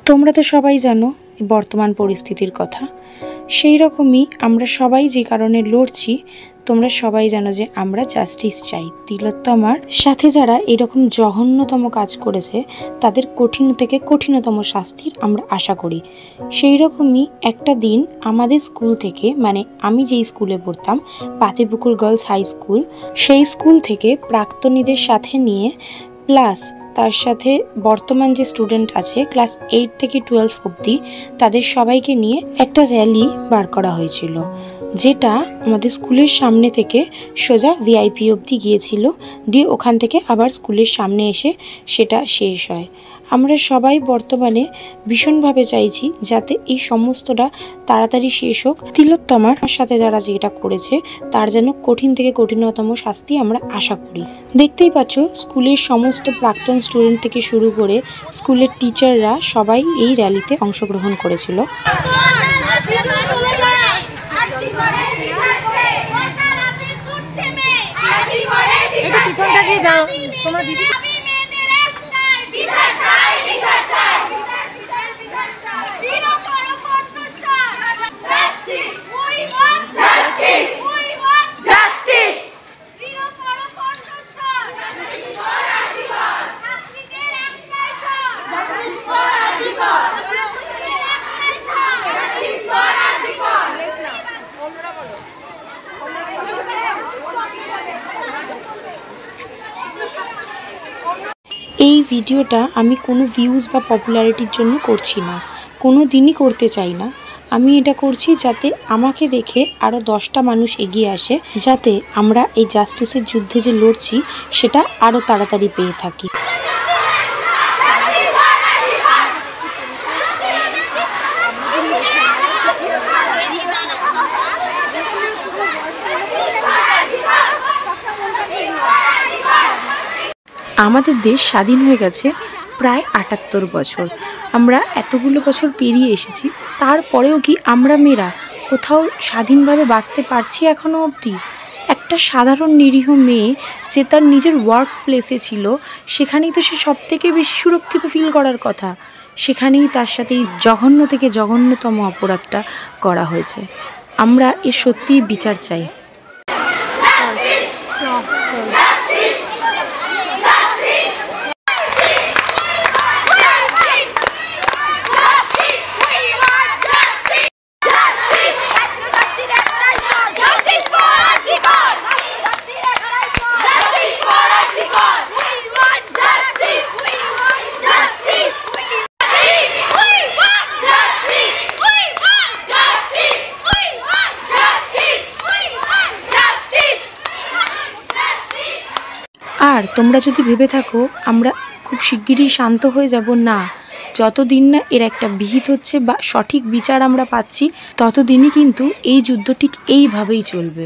তোমরা তো সবাই জানো বর্তমান পরিস্থিতির কথা। সেই রকমই আমরা সবাই যে কারণে লড়ছি, তোমরা সবাই জানো যে আমরা জাস্টিস চাই। তিলোত্তমার সাথে যারা এরকম জঘন্যতম কাজ করেছে তাদের কঠিন থেকে কঠিনতম শাস্তির আমরা আশা করি। সেই রকমই একটা দিন আমাদের স্কুল থেকে, মানে আমি যেই স্কুলে পড়তাম পাতিপুকুর গার্লস হাই স্কুল, সেই স্কুল থেকে প্রাক্তনীদের সাথে নিয়ে প্লাস তার সাথে বর্তমান যে স্টুডেন্ট আছে ক্লাস 8 থেকে 12 অবধি, তাদের সবাইকে নিয়ে একটা র্যালি বার করা হয়েছিল, যেটা আমাদের স্কুলের সামনে থেকে সোজা ভিআইপি অবধি গিয়েছিল, দিয়ে ওখান থেকে আবার স্কুলের সামনে এসে সেটা শেষ হয়। আমরা সবাই বর্তমানে ভীষণভাবে চাইছি যাতে এই সমস্তটা তাড়াতাড়ি শেষ হোক। তিলোত্তমার সাথে যারা যেটা করেছে তার যেন কঠিন থেকে কঠিনতম শাস্তি আমরা আশা করি। দেখতেই পাচ্ছ স্কুলের সমস্ত প্রাক্তন স্টুডেন্ট থেকে শুরু করে স্কুলের টিচাররা সবাই এই র্যালিতে অংশগ্রহণ করেছিল। এই ভিডিওটা আমি কোনো ভিউজ বা পপুলারিটির জন্য করছি না, কোনো দিনই করতে চাই না। আমি এটা করছি যাতে আমাকে দেখে আরও 10টা মানুষ এগিয়ে আসে, যাতে আমরা এই জাস্টিসের যুদ্ধে যে লড়ছি সেটা আরও তাড়াতাড়ি পেয়ে থাকি। আমাদের দেশ স্বাধীন হয়ে গেছে প্রায় 78 বছর। আমরা এতগুলো বছর পেরিয়ে এসেছি, তারপরেও কি আমরা মেয়েরা কোথাও স্বাধীনভাবে বাঁচতে পারছি এখনও অবধি? একটা সাধারণ নিরীহ মেয়ে যে তার নিজের ওয়ার্ক প্লেসে ছিল, সেখানেই তো সে সবথেকে বেশি সুরক্ষিত ফিল করার কথা, সেখানেই তার সাথে জঘন্য থেকে জঘন্যতম অপরাধটা করা হয়েছে। আমরা এর সত্যিই বিচার চাই। আর তোমরা যদি ভেবে থাকো আমরা খুব শিগগিরই শান্ত হয়ে যাব, না, যতদিন না এর একটা বিহিত হচ্ছে বা সঠিক বিচার আমরা পাচ্ছি, ততদিনই কিন্তু এই যুদ্ধ ঠিক এইভাবেই চলবে।